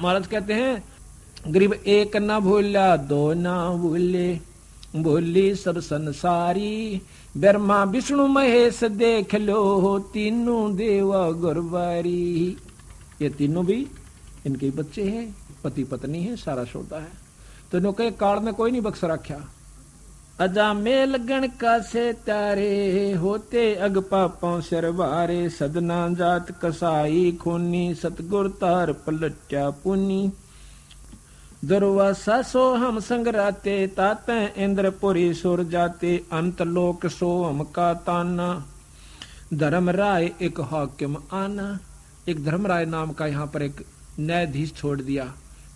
महाराज कहते हैं गरीब एक न भूला दो ना भूले, भूली सब संसारी, ब्रह्मा विष्णु महेश देख लो, तीनों देवा गुरबारी। ये तीनों भी इनके बच्चे हैं, पति पत्नी है, सारा सौदा है। तो इन्हों के काल में कोई नहीं बख्श रखा। अजा मेल गण का से तारे, होते अग पापों सरवारे, सदना जात कसाई खूनी, सतगुर तार पलट्या पुनी। दुर्वासा सो हम संगराते, ताते इंद्रपुरी सुर जाते, अंत लोक सो हम का ताना, धर्म राय एक हाकिम आना। एक धर्मराय नाम का यहाँ पर एक न्यायाधीश छोड़ दिया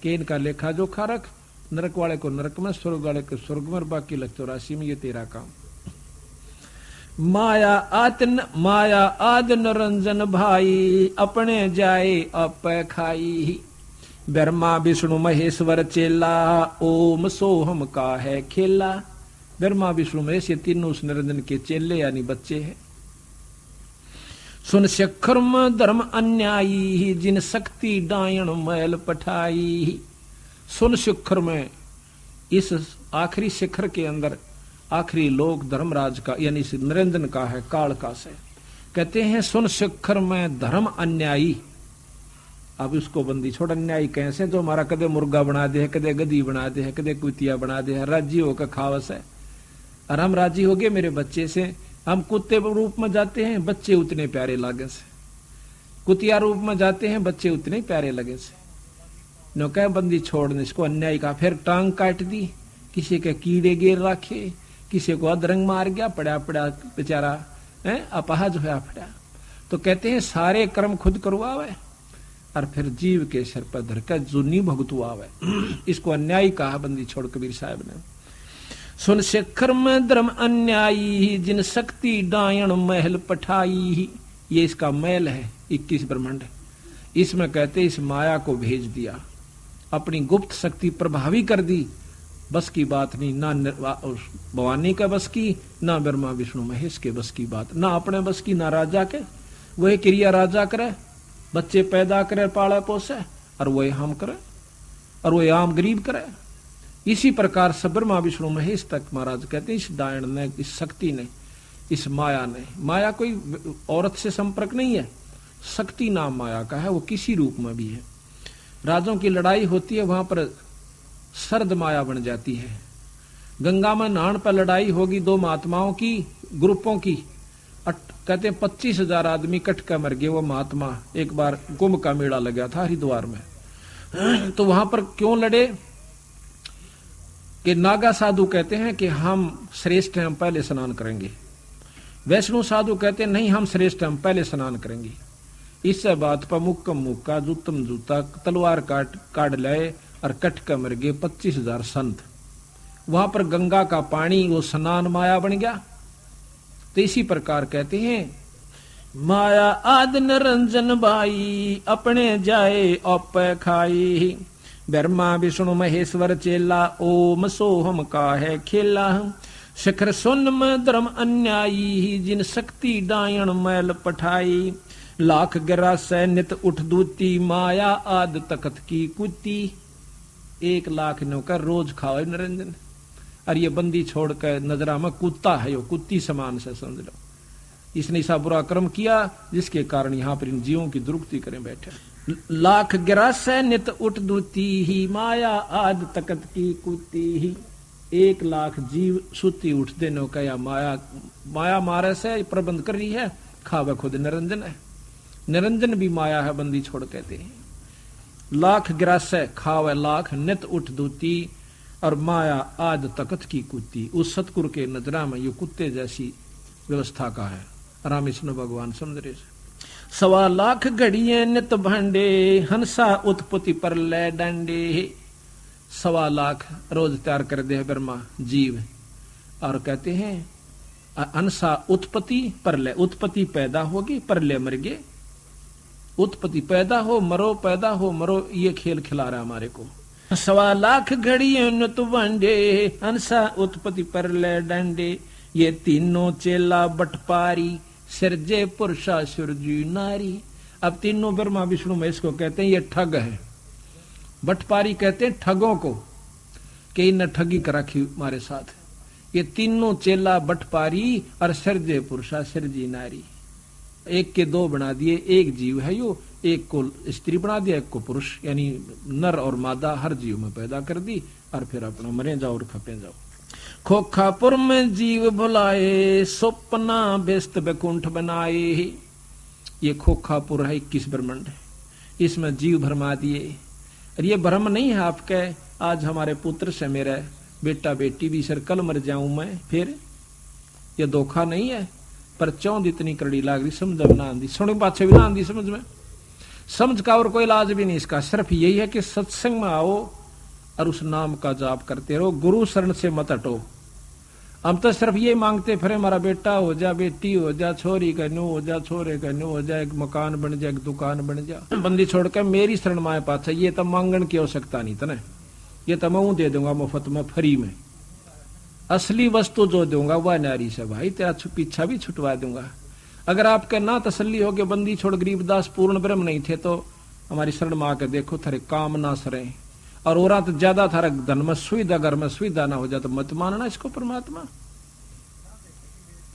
कि इनका लेखा जोखा रख, नरक वाले को नरक में, स्वर्ग वाले को स्वर्ग में, बाकी लग 84 में, ये तेरा काम। माया आद निरंजन भाई, अपने जाए आप खाई, ब्रह्मा विष्णु महेश्वर चेला, ओम सोहम का है खेला। ब्रह्मा विष्णु महेश ये तीनों उस निरंजन के चेले यानी बच्चे हैं। सुन शिखर धर्म अन्यायी, जिन शक्ति डायण मैल पठाई। सुन शिखर में, इस आखिरी शिखर के अंदर आखिरी लोक धर्मराज का यानी निरंजन का है, काल का से। कहते हैं सुन शिखर में धर्म अन्यायी। अब उसको बंदी छोड़, अन्यायी कैसे, जो हमारा कदे मुर्गा बना दे है, कदे गधी बना दे है, कदे कुतिया बना दे है, राजी होकर खावस है। और हम राजी हो गए मेरे बच्चे से। हम कुत्ते रूप में जाते हैं, बच्चे उतने प्यारे लागे से, कुतिया रूप में जाते हैं, बच्चे उतने प्यारे लगे से। नो कह बंदी छोड़ने इसको, अन्याय का। फिर टांग काट दी, किसी के कीड़े गिर रखे, किसी को अधरंग मार गया, पड़ा पड़ा बेचारा अपाहज होया पड़ा। तो कहते हैं सारे कर्म खुद करवावे और फिर जीव के सिर पर धरकर जुनी भुगतवावे। इसको अन्याय कहा बंदी छोड़ कबीर साहब ने। सुन शिखर में धर्म अन्यायी, जिन शक्ति डायण महल पठाई। ये इसका महल है 21 ब्रह्मांड। इसमें कहते इस माया को भेज दिया, अपनी गुप्त शक्ति प्रभावी कर दी। बस की बात नहीं, ना भवानी का बस की, ना ब्रह्मा विष्णु महेश के बस की बात, ना अपने बस की, ना राजा के। वही क्रिया राजा करे, बच्चे पैदा करे, पाले पोसे, और वही हम करे, और वही आम गरीब करे। इसी प्रकार से ब्रह्मा विष्णु महेश तक महाराज कहते हैं इस डायण ने, इस शक्ति ने, इस माया ने। माया कोई औरत से संपर्क नहीं है, शक्ति नाम माया का है, वो किसी रूप में भी है। राजों की लड़ाई होती है, वहां पर सर्द माया बन जाती है। गंगा में नहान पर लड़ाई होगी दो महात्माओं की, ग्रुपों की। कहते हैं 25,000 आदमी इकट्ठ कर मर गए। वो महात्मा, एक बार कुंभ का मेला लगा था हरिद्वार में, तो वहां पर क्यों लड़े कि नागा साधु कहते हैं कि हम श्रेष्ठ हैं, हम पहले स्नान करेंगे। वैष्णु साधु कहते हैं नहीं, हम श्रेष्ठ हैं, हम पहले स्नान करेंगे। इस बात पर मुक्कम मुक्का, जूतम जूता, तलवार काट लाए और कट कर मर गए 25,000 संत। वहां पर गंगा का पानी वो स्नान माया बन गया। तो इसी प्रकार कहते हैं माया आद निरंजन भाई, अपने जाए औप खाई, ब्रह्मा विष्णु महेश्वर चेला, ओम सोहम का है खेला। शिखर सुन में धर्म अन्यायी, जिन शक्ति डायण मैल पठाई, लाख गिरा से नित उठ दूती, माया आद तकत की कुती। 1 लाख नौकर रोज खाओ निरंजन। और ये बंदी छोड़कर नजरा में कुत्ता है, यो कुत्ती समान से समझ लो। इसने ऐसा बुरा कर्म किया जिसके कारण यहाँ पर इन जीवों की दुरुक्ति करें बैठे। लाख गिरा से नित उठ दूती ही, माया आद तकत की कुती ही। 1 लाख जीव सुती उठ देने का या माया मारे से प्रबंध कर रही है, खावा खुद निरंजन है। निरंजन भी माया है, बंदी छोड़ कहते हैं। लाख गिरास खावे लाख नित उठ दूती, और माया आद तकत की कुत्ती। उस सतगुर के नजरा में ये कुत्ते जैसी व्यवस्था का है। रामकृष्ण भगवान समझ रहे। 1.25 लाख घड़िए नित भांडे, हंसा उत्पत्ति पर ले डंडे। 1.25 लाख रोज तैयार कर दे ब्रह्मा जीव। और कहते हैं हंसा उत्पत्ति परलय, उत्पत्ति पैदा होगी, परलय मर गए। उत्पत्ति पैदा हो मरो, पैदा हो मरो, ये खेल खिला रहा हमारे को। 1.25 लाख घड़िए नित भांडे, हंसा उत्पत्ति परलय डंडे। ये तीनों चेला बटपारी, सिरजे पुरुषा सुरजी नारी। अब तीनों ब्रह्मा विष्णु महेश को कहते हैं ये ठग है। बटपारी कहते हैं ठगों को, कि इन ठगी कर रखी हमारे साथ। ये तीनों चेला बटपारी और सर्जे पुरुषा सर्जी नारी, एक के दो बना दिए, एक जीव है यो, एक को स्त्री बना दिया, एक को पुरुष, यानी नर और मादा हर जीव में पैदा कर दी, और फिर अपना मरे जाओ और खपे जाओ। खोखापुर में जीव भुलाए, स्वप्ना व्यस्त बैकुंठ बनाए। ये खोखापुर है 21 ब्रह्मांड, इसमें जीव भरमा दिए। और ये भ्रम नहीं है आपके, आज हमारे पुत्र से मेरा बेटा बेटी भी सर कल मर जाऊं मैं, फिर ये धोखा नहीं है। पर चौंध इतनी कड़ी लाग रही, समझ में ना आंदी, सुन पाछे भी ना आंदी समझ में। समझ का और कोई इलाज भी नहीं इसका, सिर्फ यही है कि सत्संग में आओ और उस नाम का जाप करते रहो, गुरु शरण से मत हटो। हम तो सिर्फ ये मांगते फिर हमारा बेटा हो जा, बेटी हो जा, छोरी का न्यू हो जा, छोरे का न्यू हो जा, एक मकान बन जा, एक दुकान बन जा। बंदी छोड़कर मेरी शरण माए पाछे, ये तो मांगन की आवश्यकता नहीं तने, ये तो मैं दे दूंगा मुफ्त में, फ्री में। असली वस्तु जो दूंगा वह नारी से भाई, तेरा पीछा भी छुटवा दूंगा। अगर आपके ना तसल्ली हो कि बंदी छोड़ गरीबदास पूर्ण ब्रह्म नहीं थे, तो हमारी शरण में आके देखो, थारे काम ना सरे। और औरा तो ज्यादा थारा धन में सुविधा, घर में सुविधा ना हो जाए तो मत मानना इसको परमात्मा।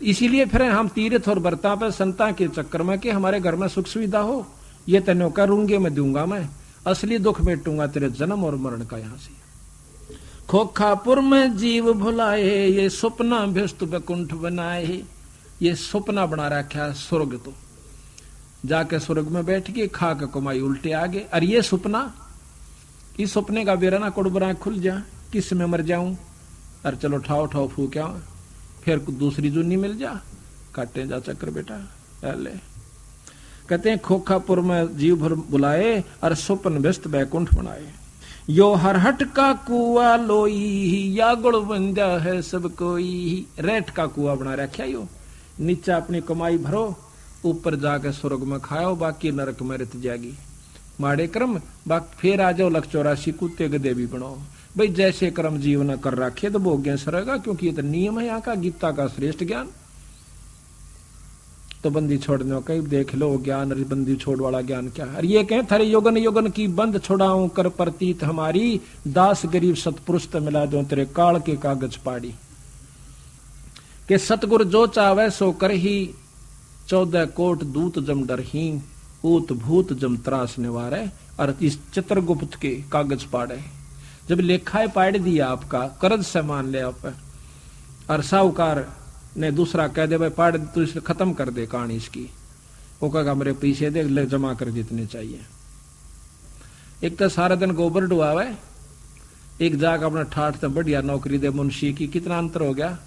इसीलिए फिर हम तीर्थ और व्रता पर संता के चक्कर में कि हमारे घर में सुख सुविधा हो, ये तेनो करूंगे मैं दूंगा, मैं असली दुख मेटूंगा तेरे जन्म और मरण का। यहां से खोखापुर में जीव भुलाए, ये स्वप्ना व्यस्त बैकुंठ बनाए। ये स्वप्ना बना रखा है स्वर्ग, तो जाके स्वर्ग में बैठ के खा के कमाई उल्टे आगे। और ये सपना, इस सपने का बेरा ना कोड़बरा खुल जा, किस में मर जाऊं, और चलो ठाव ठाव फूक्या, फिर दूसरी जुनी मिल जा, काटे जा चक्कर बेटा। ले कहते हैं खोखापुर में जीव भर बुलाए और स्वप्न व्यस्त बैकुंठ बनाए। यो हरहट का कुआ लोई, या गुड़ बंदा है सब कोई। रेट का कुआ बना रखा यो, नीचे अपनी कमाई भरो, ऊपर जाके स्वर्ग में खाओ, बाकी नरक में रत जागी माड़े कर्म। बाकी फिर आ जाओ 184 कुत्ते गधे भी बनो भाई, जैसे कर्म जीवन कर रखे तो भोग्य सरेगा, क्योंकि ये तो नियम है यहाँ का, गीता का श्रेष्ठ ज्ञान। तो बंदी छोड़ने का देख लो ज्ञान, बंदी छोड़ वाला ज्ञान क्या है। ये कहें थारे योगन योगन की बंद छोड़ाऊं, कर प्रतीत हमारी, दास गरीब सतपुरुष तो मिला दो तेरे काल के कागज पाड़ी। के सतगुर जो चावे सो कर ही, 14 कोट दूत जम डर ही, ऊत भूत जम त्रास निवारे। और इस चित्रगुप्त के कागज पाड़े, जब लेखाए पाड़ दिया आपका, कर्ज से मान ले आप, और साहूकार ने दूसरा कह दे भाई पाड़ तू इसे खत्म कर दे कहानी इसकी, वो कहेगा मेरे पैसे दे, ले जमा कर जितने चाहिए। एक तो सारा दिन गोबर डुआवे, एक जाकर अपना ठाठ तो बढ़िया नौकरी दे मुंशी की, कितना अंतर हो गया।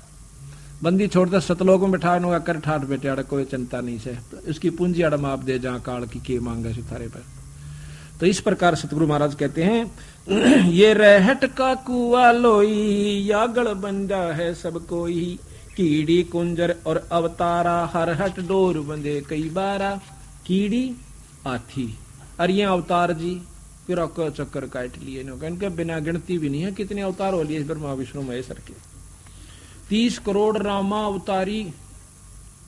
बंदी छोड़ते सतलोक में बैठाने का कर ठाठ बेटे अड़ कोई चिंता नहीं से, उसकी पूंजी अड़ माप दे जहां काल की के मांगे सितारे पर। तो इस प्रकार सतगुरु महाराज कहते हैं ये रहट का कुआ लोई, या गढ़ बंजा है सब कोई। कीड़ी कुंजर और अवतारा, हरहट डोर बंदे कई बारा। कीड़ी हाथी और ये अवतार जी फिर आपको चक्कर काट लिए, इनके बिना गिनती भी नहीं है कितने अवतार हो लिए ब्रह्मा विष्णु महेश्वर के। 30 करोड़ रामा अवतारी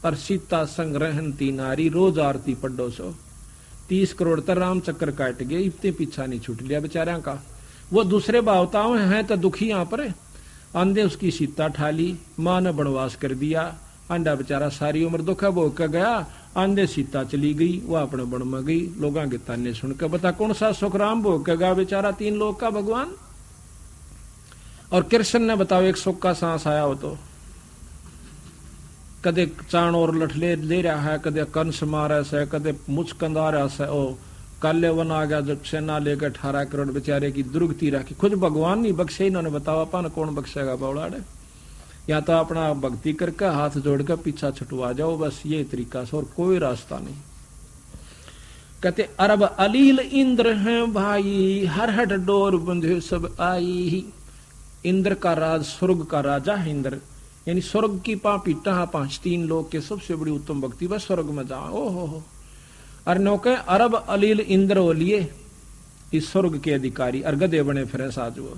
और सीता संग रहती नारी, रोज आरती पढ़ो सो। 30 करोड़ तर राम चक्कर काट गए, इतने पीछा नहीं छूट लिया बेचारा का। वो दूसरे भावताओं हैं तो दुखी यहाँ पर, आंधे उसकी सीता ठाली, मां ने वनवास कर दिया, आंडा बेचारा सारी उम्र दुखा भोग कर गया। आंधे सीता चली गई, वह अपने वन में गई, लोगों के ताने सुनकर बता कौन सा सुख राम भोग कर गया बेचारा, 3 लोग का भगवान। और कृष्ण ने बताओ एक सुख का सांस आया हो तो, कदे चाण और लठले ले रहा है, कदे कंस मारा से, कदे मुचकंदा रहा से, ओ काले वन आ गया जब सेना लेकर 18 करोड़ बेचारे की दुर्गति रखी। खुद भगवान नहीं बख्शे, इन्होंने बताओ अपन कौन बख्शेगा बौलाड़े। या तो अपना भक्ति करके हाथ जोड़कर पीछा छुटवा जाओ, बस ये तरीका से, और कोई रास्ता नहीं। कहते अरब अलील इंद्र हैं भाई, हरहट डोर बंधे सब आई। इंद्र का राज, स्वर्ग का राजा है इंद्र, यानी स्वर्ग की पीटा 5 लोग के सबसे बड़ी उत्तम भक्ति बस स्वर्ग में जा। ओ हो और नौके अरब अलील इंद्र हो लिए इस स्वर्ग के अधिकारी, और गधे बने फिर साज वो।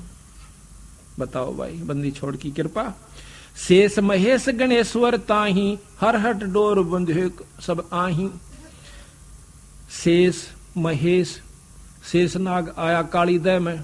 बताओ भाई बंदी छोड़ की कृपा। शेष महेश गणेश्वर ताही, हरहट डोर बंधे सब आही। शेष महेश शेषनाग आया काली दह में,